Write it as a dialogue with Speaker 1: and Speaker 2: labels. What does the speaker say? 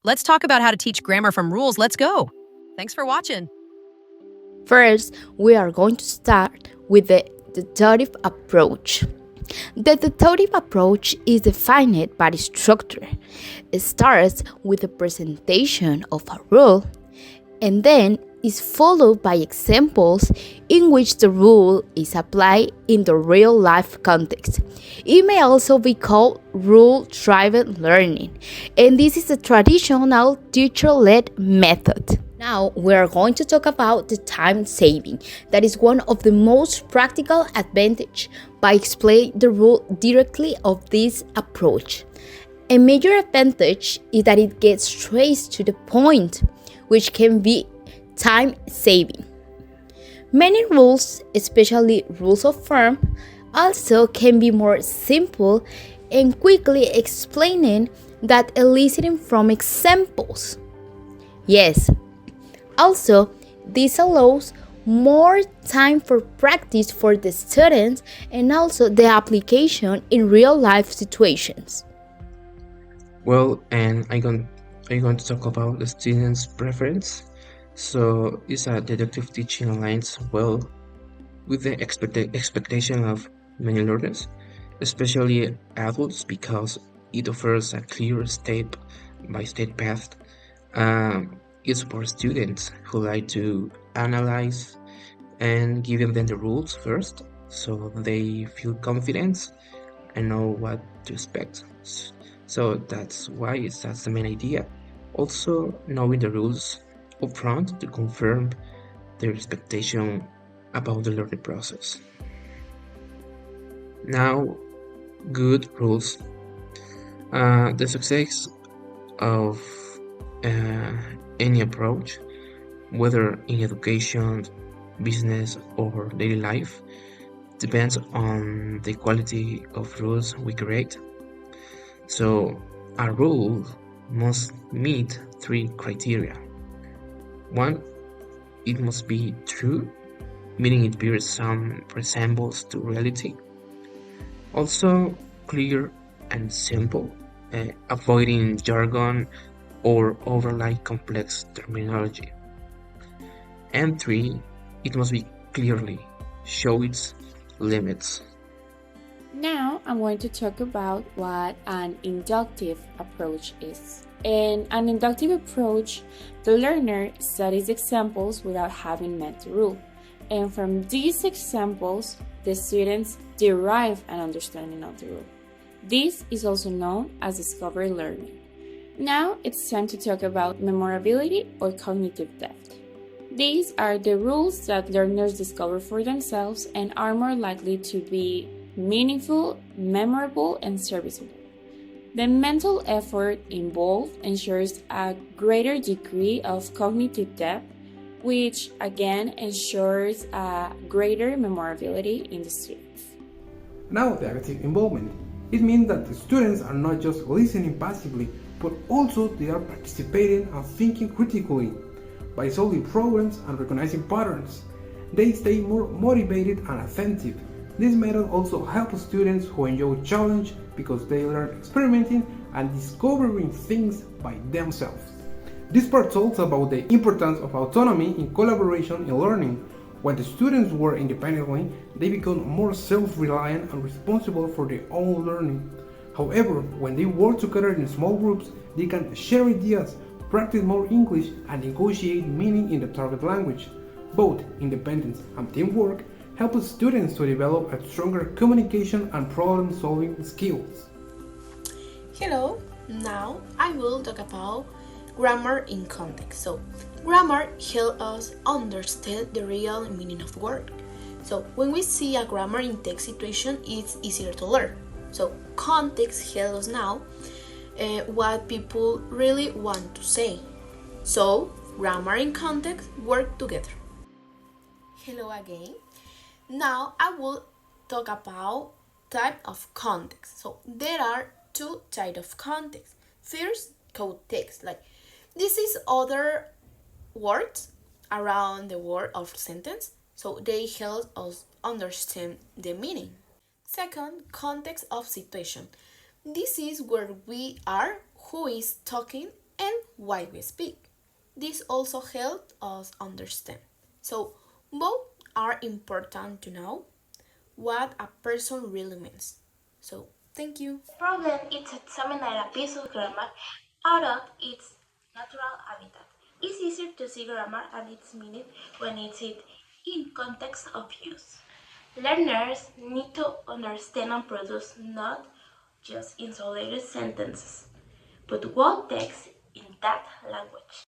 Speaker 1: Let's talk about how to teach grammar from rules. Let's go. Thanks for watching.
Speaker 2: First, we are going to start with the deductive approach. The deductive approach is defined by structure. It starts with the presentation of a rule and then is followed by examples in which the rule is applied in the real life context. It may also be called rule driven learning, and this is a traditional teacher led method. Now we are going to talk about the time saving. That is one of the most practical advantage by explaining the rule directly of this approach. A major advantage is that it gets straight to the point, which can be time saving. Many rules, especially rules of form, also can be more simple and quickly explaining that eliciting from examples. Yes, also, this allows more time for practice for the students and also the application in real life situations.
Speaker 3: Well, and I'm going to talk about the student's preference. So, it's a deductive teaching aligns well with the expectation of many learners, especially adults, because it offers a clear step-by-step path. It supports students who like to analyze and giving them the rules first, so they feel confident and know what to expect. So that's the main idea. Also, knowing the rules upfront to confirm their expectation about the learning process. Now, good rules. The success of uh, any approach, whether in education, business, or daily life, depends on the quality of rules we create. So, a rule must meet three criteria. One, it must be true, meaning it bears some resemblance to reality. Also, clear and simple, avoiding jargon or overly complex terminology. And three, it must be clearly show its limits.
Speaker 4: Now I'm going to talk about what an inductive approach is. In an inductive approach, the learner studies examples without having met the rule. And from these examples, the students derive an understanding of the rule. This is also known as discovery learning. Now it's time to talk about memorability or cognitive depth. These are the rules that learners discover for themselves and are more likely to be meaningful, memorable, and serviceable. The mental effort involved ensures a greater degree of cognitive depth, which again ensures a greater memorability in the students.
Speaker 5: Now, the active involvement. It means that the students are not just listening passively, but also they are participating and thinking critically. By solving problems and recognizing patterns, they stay more motivated and attentive. This method also helps students who enjoy challenge because they learn experimenting and discovering things by themselves. This part talks about the importance of autonomy in collaboration in learning. When the students work independently, they become more self-reliant and responsible for their own learning. However, when they work together in small groups, they can share ideas, practice more English, and negotiate meaning in the target language. Both independence and teamwork help students to develop a stronger communication and problem-solving skills.
Speaker 6: Hello, now I will talk about grammar in context. So, grammar helps us understand the real meaning of the word. So, when we see a grammar in text situation, it's easier to learn. So, context helps us now what people really want to say. So, grammar and context work together. Hello again. Now I will talk about type of context. So there are two types of context. First, code text. Like this is other words around the word of sentence. So they help us understand the meaning. Second, context of situation. This is where we are, who is talking, and why we speak. This also helps us understand. So, both are important to know what a person really means. So, thank you.
Speaker 7: The problem is examining a piece of grammar out of its natural habitat. It's easier to see grammar and its meaning when it's in context of use. Learners need to understand and produce not just isolated sentences, but whole text in that language.